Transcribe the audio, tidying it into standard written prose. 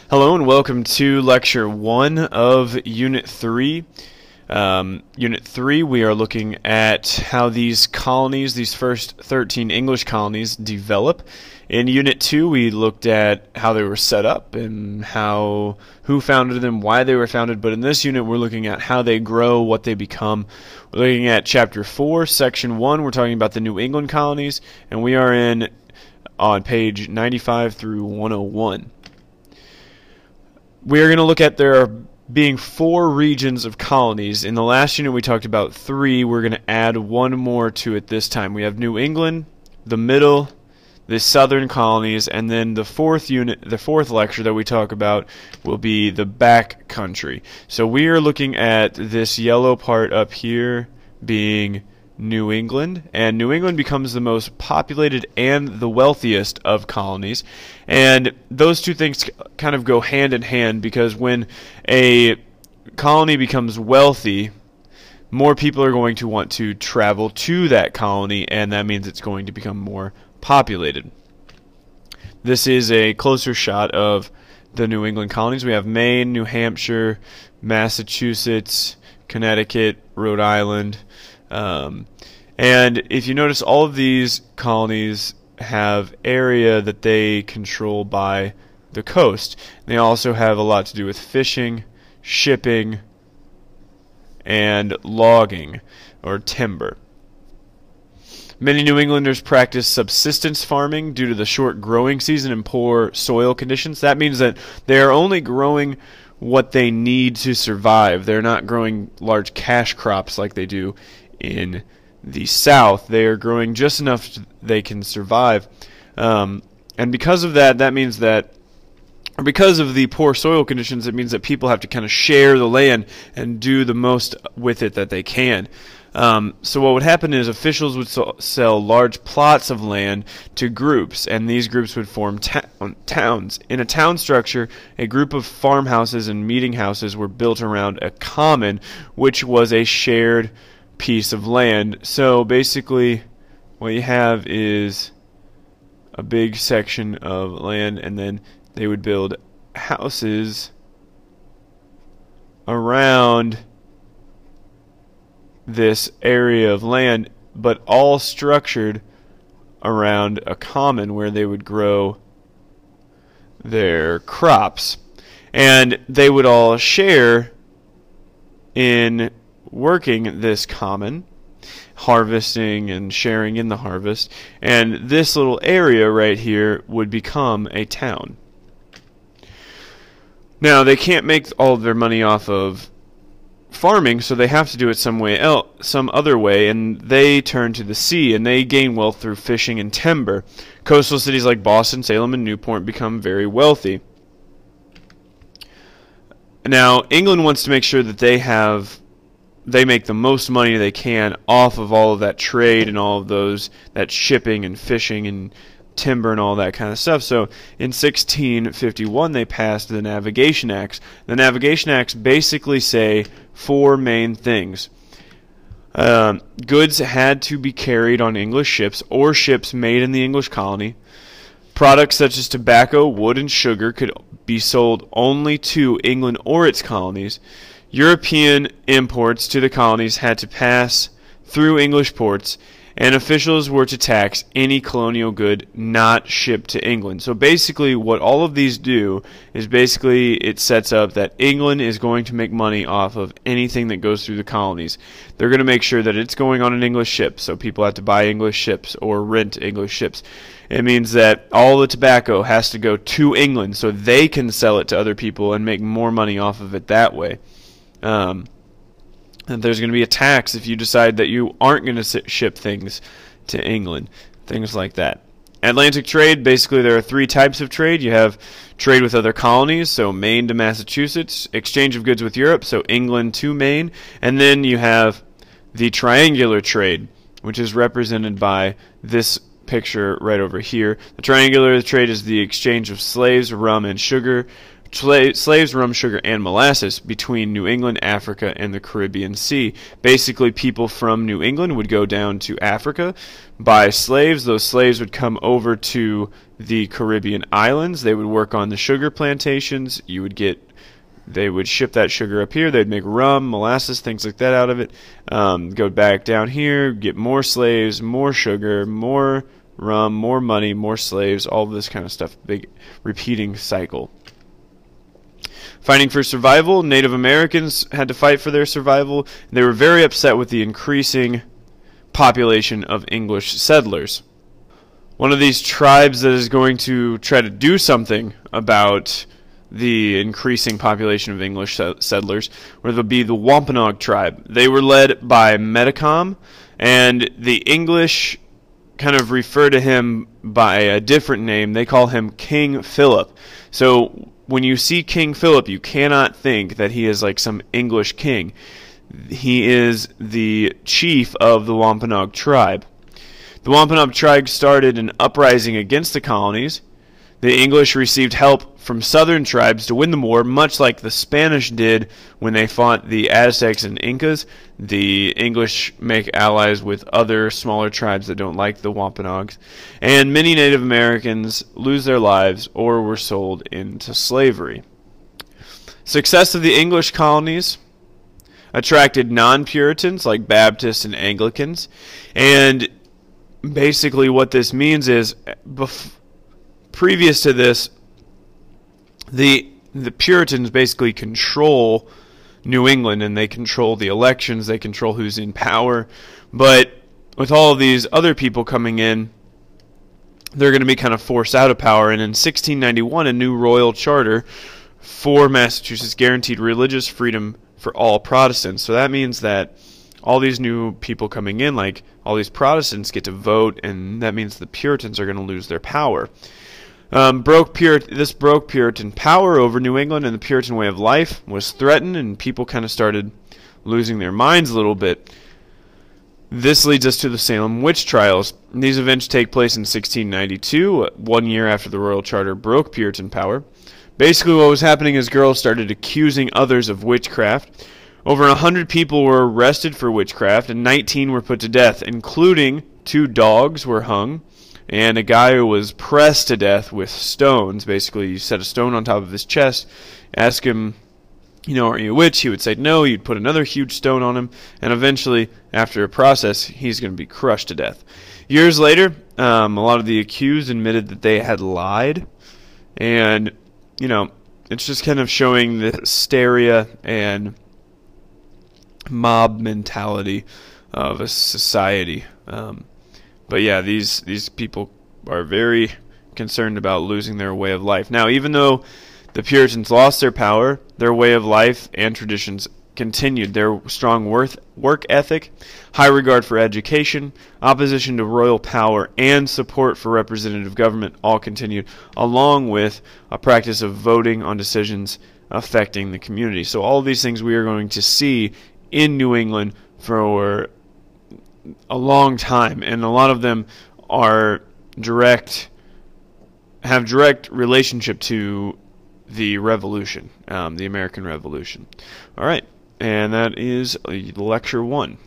Hello and welcome to Lecture 1 of Unit 3. Unit 3, we are looking at how these colonies, these first 13 English colonies, develop. In Unit 2, we looked at how they were set up and who founded them, why they were founded. But in this unit, we're looking at how they grow, what they become. We're looking at Chapter 4, Section 1. We're talking about the New England colonies, and we are on page 95 through 101. We are going to look at there being 4 regions of colonies. In the last unit we talked about 3. We're going to add one more to it this time. We have New England, the middle, the southern colonies, and then the fourth lecture that we talk about will be the back country. So we are looking at this yellow part up here being New England, and New England becomes the most populated and the wealthiest of colonies, and those two things kind of go hand in hand, because when a colony becomes wealthy, more people are going to want to travel to that colony, and that means it's going to become more populated. This is a closer shot of the New England colonies. We have Maine, New Hampshire, Massachusetts, Connecticut, Rhode Island. And if you notice, all of these colonies have area that they control by the coast. They also have a lot to do with fishing, shipping, and logging, or timber. Many New Englanders practice subsistence farming due to the short growing season and poor soil conditions. That means that they are only growing what they need to survive. They're not growing large cash crops like they do in the South. They are growing just enough they can survive, and because of that, or because of the poor soil conditions, it means that people have to kind of share the land and do the most with it that they can. So what would happen is officials would sell large plots of land to groups, and these groups would form towns. In a town structure, a group of farmhouses and meeting houses were built around a common, which was a shared piece of land. So basically what you have is a big section of land, and then they would build houses around this area of land, but all structured around a common where they would grow their crops, and they would all share in working this common, harvesting and sharing in the harvest, and this little area right here would become a town. Now, they can't make all of their money off of farming, so they have to do it some other way, and they turn to the sea, and they gain wealth through fishing and timber. Coastal cities like Boston, Salem, and Newport become very wealthy. Now, England wants to make sure that they make the most money they can off of all of that trade and all of that shipping and fishing and timber and all that kind of stuff. So in 1651 they passed the Navigation Acts. The Navigation Acts basically say 4 main things. Goods had to be carried on English ships or ships made in the English colony. Products such as tobacco, wood, and sugar could be sold only to England or its colonies. European imports to the colonies had to pass through English ports, and officials were to tax any colonial good not shipped to England. So basically what all of these do is basically it sets up that England is going to make money off of anything that goes through the colonies. They're going to make sure that it's going on an English ship, so people have to buy English ships or rent English ships. It means that all the tobacco has to go to England so they can sell it to other people and make more money off of it that way. And there's going to be a tax if you decide that you aren't going to ship things to England, things like that. Atlantic trade, basically there are 3 types of trade. You have trade with other colonies, so Maine to Massachusetts, exchange of goods with Europe, so England to Maine, and then you have the triangular trade, which is represented by this picture right over here. The triangular trade is the exchange of slaves, rum, and sugar slaves, rum, sugar, and molasses between New England, Africa, and the Caribbean Sea. Basically, people from New England would go down to Africa, buy slaves. Those slaves would come over to the Caribbean islands. They would work on the sugar plantations. They would ship that sugar up here. They'd make rum, molasses, things like that out of it. Go back down here, get more slaves, more sugar, more rum, more money, more slaves, all of this kind of stuff. Big repeating cycle. Fighting for survival, Native Americans had to fight for their survival. They were very upset with the increasing population of English settlers. One of these tribes that is going to try to do something about the increasing population of English settlers would be the Wampanoag tribe. They were led by Metacom, and the English kind of refer to him by a different name. They call him King Philip. So when you see King Philip, you cannot think that he is like some English king. He is the chief of the Wampanoag tribe. The Wampanoag tribe started an uprising against the colonies. The English received help from southern tribes to win the war, much like the Spanish did when they fought the Aztecs and Incas. The English make allies with other smaller tribes that don't like the Wampanoags. And many Native Americans lose their lives or were sold into slavery. Success of the English colonies attracted non-Puritans like Baptists and Anglicans. And basically what this means is previous to this, the Puritans basically control New England, and they control the elections, they control who's in power. But with all of these other people coming in, they're going to be kind of forced out of power. And in 1691, a new royal charter for Massachusetts guaranteed religious freedom for all Protestants. So that means that all these new people coming in, like all these Protestants, get to vote, and that means the Puritans are going to lose their power. This broke Puritan power over New England, and the Puritan way of life was threatened, and people kind of started losing their minds a little bit. This leads us to the Salem witch trials. These events take place in 1692, 1 year after the Royal Charter broke Puritan power. Basically what was happening is girls started accusing others of witchcraft. Over 100 people were arrested for witchcraft, and 19 were put to death, including 2 dogs were hung, and a guy who was pressed to death with stones. Basically, you set a stone on top of his chest, ask him, are you a witch? He would say no. You'd put another huge stone on him, and eventually, after a process, he's going to be crushed to death. Years later, a lot of the accused admitted that they had lied, and, it's just kind of showing the hysteria and mob mentality of a society. But yeah, these people are very concerned about losing their way of life. Now, even though the Puritans lost their power, their way of life and traditions continued. Their strong work ethic, high regard for education, opposition to royal power, and support for representative government all continued, along with a practice of voting on decisions affecting the community. So all of these things we are going to see in New England for a long time, and a lot of them are have direct relationship to the Revolution, the American Revolution. All right, and that is lecture 1.